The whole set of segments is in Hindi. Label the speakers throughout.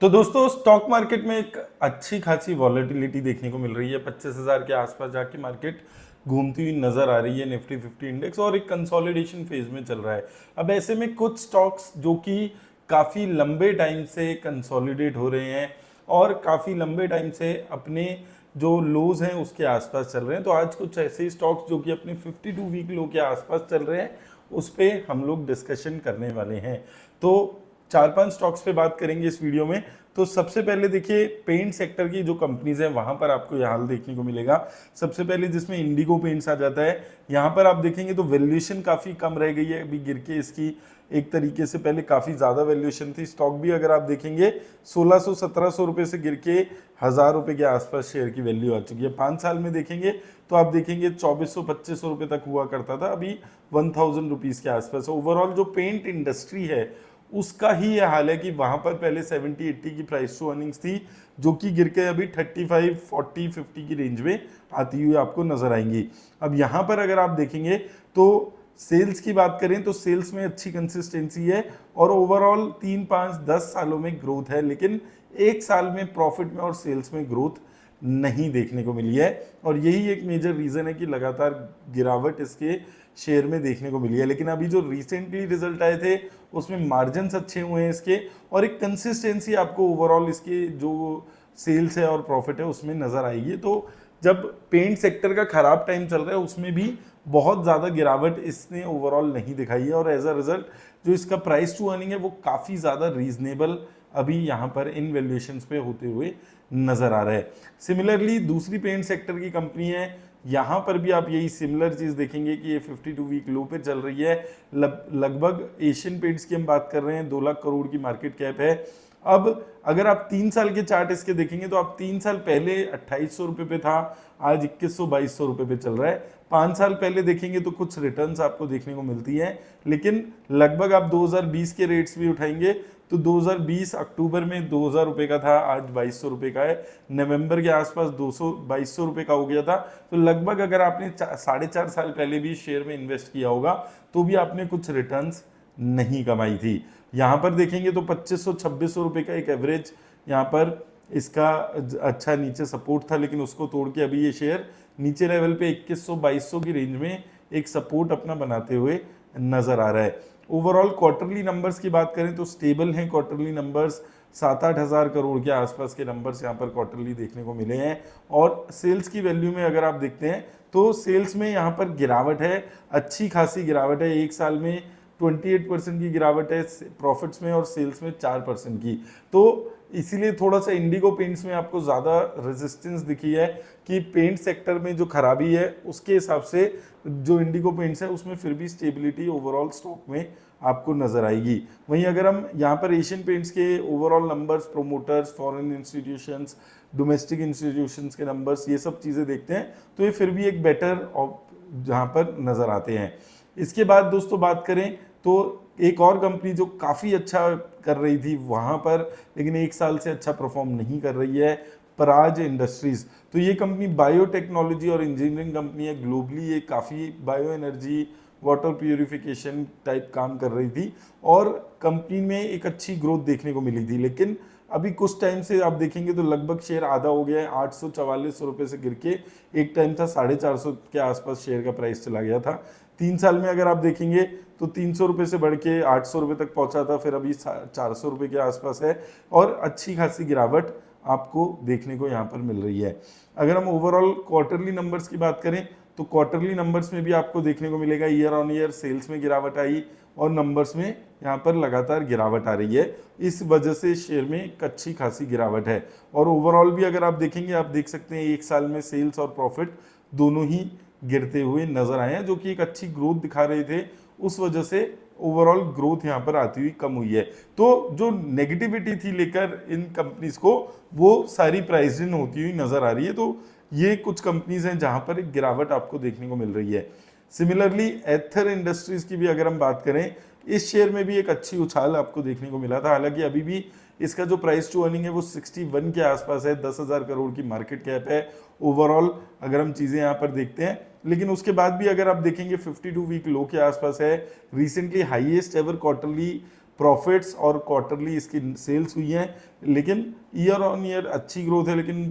Speaker 1: तो दोस्तों स्टॉक मार्केट में एक अच्छी खासी वॉलेटिलिटी देखने को मिल रही है। 25,000 के आसपास जाके मार्केट घूमती हुई नजर आ रही है। निफ्टी 50 इंडेक्स और एक कंसोलिडेशन फेज में चल रहा है। अब ऐसे में कुछ स्टॉक्स जो कि काफी लंबे टाइम से कंसोलिडेट हो रहे हैं और काफी लंबे टाइम से अपने जो लोज हैं उसके आसपास चल रहे हैं। तो आज कुछ ऐसे स्टॉक्स जो कि अपने 52 वीक लो के आसपास चल रहे हैं उस पर हम लोग डिस्कशन करने वाले हैं। तो चार पांच स्टॉक्स पे बात करेंगे इस वीडियो में। तो सबसे पहले देखिए पेंट सेक्टर की जो कंपनीज हैं वहां पर आपको यह हाल देखने को मिलेगा। सबसे पहले जिसमें इंडिगो पेंट्स आ जाता है, यहाँ पर आप देखेंगे तो वैल्यूएशन काफी कम रह गई है अभी गिर के। इसकी एक तरीके से पहले काफी ज्यादा वैल्यूएशन थी। स्टॉक भी अगर आप देखेंगे 1600-1700 रुपए से गिर के 1000 रुपए के आसपास शेयर की वैल्यू आ चुकी है। 5 साल में देखेंगे तो आप देखेंगे 2400-2500 रुपए तक हुआ करता था, अभी 1000 रुपीज के आसपास। ओवरऑल जो पेंट इंडस्ट्री है उसका ही यह हाल है कि वहां पर पहले 70-80 की प्राइस टू अर्निंग्स थी जो कि गिर के अभी 35-40-50 की रेंज में आती हुई आपको नजर आएंगी। अब यहां पर अगर आप देखेंगे तो सेल्स की बात करें तो सेल्स में अच्छी कंसिस्टेंसी है और ओवरऑल 3-5-10 सालों में ग्रोथ है, लेकिन एक साल में प्रॉफिट में और सेल्स में ग्रोथ नहीं देखने को मिली है। और यही एक मेजर रीजन है कि लगातार गिरावट इसके शेयर में देखने को मिली है। लेकिन अभी जो रिसेंटली रिजल्ट आए थे उसमें मार्जिन्स अच्छे हुए हैं इसके और एक कंसिस्टेंसी आपको ओवरऑल इसके जो सेल्स है और प्रॉफिट है उसमें नजर आएगी। तो जब पेंट सेक्टर का खराब टाइम चल रहा है उसमें भी बहुत ज़्यादा गिरावट इसने ओवरऑल नहीं दिखाई है और एज अ रिजल्ट जो इसका प्राइस टू अर्निंग है वो काफ़ी ज़्यादा रीजनेबल अभी यहाँ पर इन वैल्यूएशंस पे होते हुए नजर आ रहा है। सिमिलरली दूसरी पेंट सेक्टर की कंपनी है, यहाँ पर भी आप यही सिमिलर चीज़ देखेंगे कि ये 52 वीक लो पे चल रही है। लगभग एशियन पेंट्स की हम बात कर रहे हैं, 2 लाख करोड़ की मार्केट कैप है। अब अगर आप 3 साल के चार्ट इसके देखेंगे तो आप 3 साल पहले 2800 रुपये पे था, आज 2100-2200 रुपये पे चल रहा है। 5 साल पहले देखेंगे तो कुछ रिटर्न्स आपको देखने को मिलती हैं, लेकिन लगभग आप 2020 के रेट्स भी उठाएंगे तो 2020 अक्टूबर में 2000 रुपये का था, आज 2200 रुपये का है। नवंबर के आसपास 2200 रुपये का हो गया था। तो लगभग अगर आपने 4.5 साल पहले भी शेयर में इन्वेस्ट किया होगा तो भी आपने कुछ रिटर्न्स नहीं कमाई थी। यहाँ पर देखेंगे तो 2500-2600 रुपये का एक एवरेज यहाँ पर इसका अच्छा नीचे सपोर्ट था, लेकिन उसको तोड़ के अभी ये शेयर नीचे लेवल पे 2100-2200 की रेंज में एक सपोर्ट अपना बनाते हुए नजर आ रहा है। ओवरऑल क्वार्टरली नंबर्स की बात करें तो स्टेबल हैं क्वार्टरली नंबर्स। 7-8 हज़ार करोड़ के आसपास के नंबर्स यहाँ पर क्वार्टरली देखने को मिले हैं। और सेल्स की वैल्यू में अगर आप देखते हैं तो सेल्स में यहाँ पर गिरावट है, अच्छी खासी गिरावट है। एक साल में 28% की गिरावट है प्रॉफिट्स में और सेल्स में 4% की। तो इसीलिए थोड़ा सा इंडिगो पेंट्स में आपको ज़्यादा रेजिस्टेंस दिखी है कि पेंट सेक्टर में जो खराबी है उसके हिसाब से जो इंडिगो पेंट्स है उसमें फिर भी स्टेबिलिटी ओवरऑल स्टॉक में आपको नजर आएगी। वहीं अगर हम यहाँ पर एशियन पेंट्स के overall numbers, promoters, foreign institutions, domestic institutions के नंबर्स, ये सब चीज़ें देखते हैं तो ये फिर भी एक बेटर जहाँ पर नज़र आते हैं। इसके बाद दोस्तों बात करें तो एक और कंपनी जो काफ़ी अच्छा कर रही थी वहाँ पर, लेकिन एक साल से अच्छा परफॉर्म नहीं कर रही है, पराज इंडस्ट्रीज। तो ये कंपनी बायोटेक्नोलॉजी और इंजीनियरिंग कंपनी है। ग्लोबली ये काफ़ी bio energy, water purification type काम कर रही थी और कंपनी में एक अच्छी ग्रोथ देखने को मिली थी। लेकिन अभी कुछ टाइम से आप देखेंगे तो लगभग शेयर आधा हो गया है। 844 रुपये से गिर के एक टाइम था 450 के आसपास शेयर का प्राइस चला गया था। 3 साल में अगर आप देखेंगे तो 300 रुपये से बढ़ के 800 रुपये तक पहुंचा था, फिर अभी 400 रुपये के आसपास है और अच्छी खासी गिरावट आपको देखने को यहाँ पर मिल रही है। अगर हम ओवरऑल क्वार्टरली नंबर्स की बात करें तो क्वार्टरली नंबर्स में भी आपको देखने को मिलेगा ईयर ऑन ईयर सेल्स में गिरावट आई और नंबर्स में यहाँ पर लगातार गिरावट आ रही है। इस वजह से शेयर में एक अच्छी खासी गिरावट है। और ओवरऑल भी अगर आप देखेंगे, आप देख सकते हैं एक साल में सेल्स और प्रॉफिट दोनों ही गिरते हुए नजर आए हैं, जो कि एक अच्छी ग्रोथ दिखा रहे थे। उस वजह से ओवरऑल ग्रोथ यहाँ पर आती हुई कम हुई है। तो जो नेगेटिविटी थी लेकर इन कंपनीज को वो सारी प्राइस इन होती हुई नजर आ रही है। तो ये कुछ कंपनीज हैं जहां पर एक गिरावट आपको देखने को मिल रही है। सिमिलरली एथर इंडस्ट्रीज की भी अगर हम बात करें, इस शेयर में भी एक अच्छी उछाल आपको देखने को मिला था। हालांकि अभी भी इसका जो प्राइस टू अर्निंग है वो 61 के आसपास है, 10,000 करोड़ की मार्केट कैप है ओवरऑल अगर हम चीज़ें यहाँ पर देखते हैं। लेकिन उसके बाद भी अगर आप देखेंगे 52 वीक लो के आसपास है। Recently highest ever quarterly profits और क्वार्टरली इसकी सेल्स हुई हैं, लेकिन ईयर ऑन ईयर अच्छी ग्रोथ है, लेकिन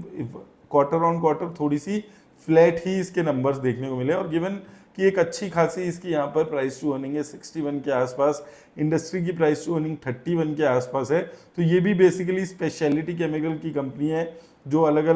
Speaker 1: क्वार्टर ऑन क्वार्टर थोड़ी सी फ्लैट ही इसके नंबर्स देखने को मिले। और गिवन कि एक अच्छी खासी इसकी यहाँ पर प्राइस टू अर्निंग है 61 के आसपास, इंडस्ट्री की प्राइस टू अर्निंग 31 के आसपास है, तो ये भी बेसिकली स्पेशलिटी केमिकल की कंपनी है जो अलग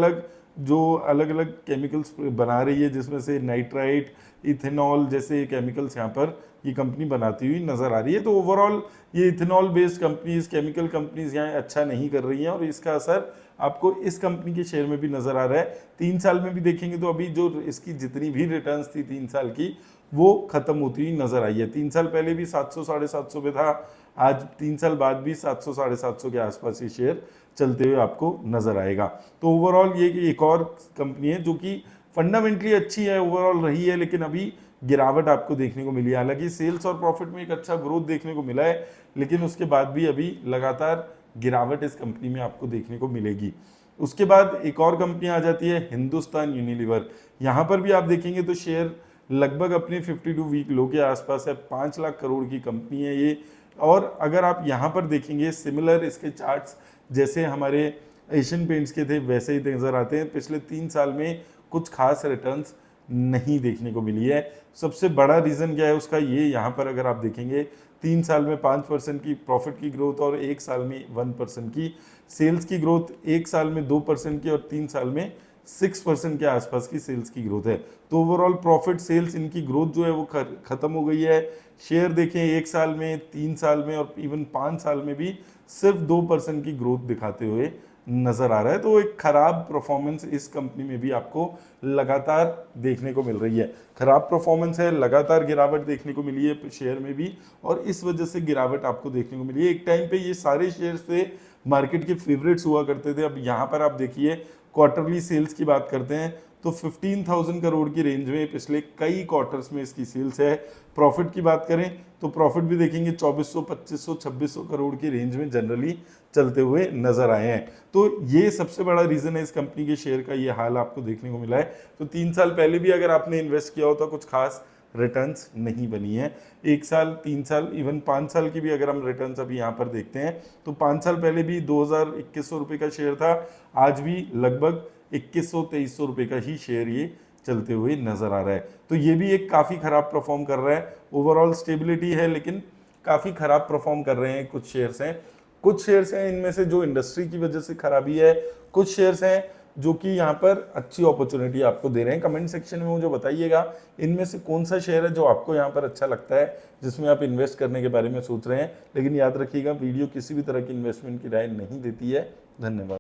Speaker 1: अलग केमिकल्स बना रही है, जिसमें से नाइट्राइट, इथेनॉल जैसे केमिकल्स यहाँ पर ये कंपनी बनाती हुई नजर आ रही है। तो ओवरऑल ये ethanol based companies, chemical companies यहाँ अच्छा नहीं कर रही हैं और इसका असर आपको इस कंपनी के शेयर में भी नजर आ रहा है। 3 साल में भी देखेंगे तो अभी जो इसकी जितनी भी रिटर्न्स थी 3 साल की, वो खत्म होती हुई नजर आई है। 3 साल पहले भी 700 750 पे था, आज 3 साल बाद भी 700 750 के आसपास ये शेयर चलते हुए आपको नजर आएगा। तो ओवरऑल ये एक और कंपनी है जो कि फंडामेंटली अच्छी है, ओवरऑल रही है, लेकिन अभी गिरावट आपको देखने को मिली है। हालांकि सेल्स और प्रॉफिट में एक अच्छा ग्रोथ देखने को मिला है, लेकिन उसके बाद भी अभी लगातार गिरावट इस कंपनी में आपको देखने को मिलेगी। उसके बाद एक और कंपनी आ जाती है हिंदुस्तान यूनिलीवर। यहाँ पर भी आप देखेंगे तो शेयर लगभग अपने 52 वीक लो के आसपास है, 5 लाख करोड़ की कंपनी है ये। और अगर आप यहाँ पर देखेंगे सिमिलर इसके चार्ट्स जैसे हमारे एशियन पेंट्स के थे वैसे ही नजर आते हैं। पिछले 3 साल में कुछ खास रिटर्न्स नहीं देखने को मिली है। सबसे बड़ा रीजन क्या है उसका, ये यहाँ पर अगर आप देखेंगे 3 साल में 5% की प्रॉफिट की ग्रोथ और 1 साल में 1% की सेल्स की ग्रोथ, 1 साल में 2% की और 3 साल में 6% के आसपास की सेल्स की ग्रोथ है। तो ओवरऑल प्रॉफिट सेल्स इनकी ग्रोथ जो है वो खत्म हो गई है। शेयर देखें 1 साल में, 3 साल में और इवन 5 साल में भी सिर्फ 2% की ग्रोथ दिखाते हुए नजर आ रहा है। तो एक खराब परफॉर्मेंस इस कंपनी में भी आपको लगातार देखने को मिल रही है। खराब परफॉर्मेंस है, लगातार गिरावट देखने को मिली है शेयर में भी, और इस वजह से गिरावट आपको देखने को मिली है। एक टाइम पे ये सारे शेयर से मार्केट के फेवरेट्स हुआ करते थे। अब यहाँ पर आप देखिए क्वार्टरली सेल्स की बात करते हैं तो 15,000 करोड़ की रेंज में पिछले कई क्वार्टर्स में इसकी सेल्स है। प्रॉफिट की बात करें तो प्रॉफिट भी देखेंगे 2400, 2500, 2600 करोड़ की रेंज में जनरली चलते हुए नजर आए हैं। तो ये सबसे बड़ा रीजन है इस कंपनी के शेयर का ये हाल आपको देखने को मिला है। तो 3 साल पहले भी अगर आपने इन्वेस्ट किया होता कुछ खास रिटर्न्स नहीं बनी है। 1 साल, 3 साल, इवन 5 साल की भी अगर हम रिटर्न्स अभी यहाँ पर देखते हैं तो 5 साल पहले भी 2000-2100 रुपये का शेयर था, आज भी लगभग 2100-2300 रुपये का ही शेयर ये चलते हुए नजर आ रहा है। तो ये भी एक काफ़ी खराब परफॉर्म कर रहा है। ओवरऑल स्टेबिलिटी है लेकिन काफ़ी खराब परफॉर्म कर रहे हैं कुछ शेयर्स हैं। कुछ शेयर्स हैं इनमें से जो इंडस्ट्री की वजह से खराबी है, कुछ शेयर्स हैं जो कि यहाँ पर अच्छी अपॉर्चुनिटी आपको दे रहे हैं। कमेंट सेक्शन में मुझे बताइएगा इनमें से कौन सा शेयर है जो आपको यहाँ पर अच्छा लगता है, जिसमें आप इन्वेस्ट करने के बारे में सोच रहे हैं। लेकिन याद रखिएगा वीडियो किसी भी तरह की इन्वेस्टमेंट की राय नहीं देती है। धन्यवाद।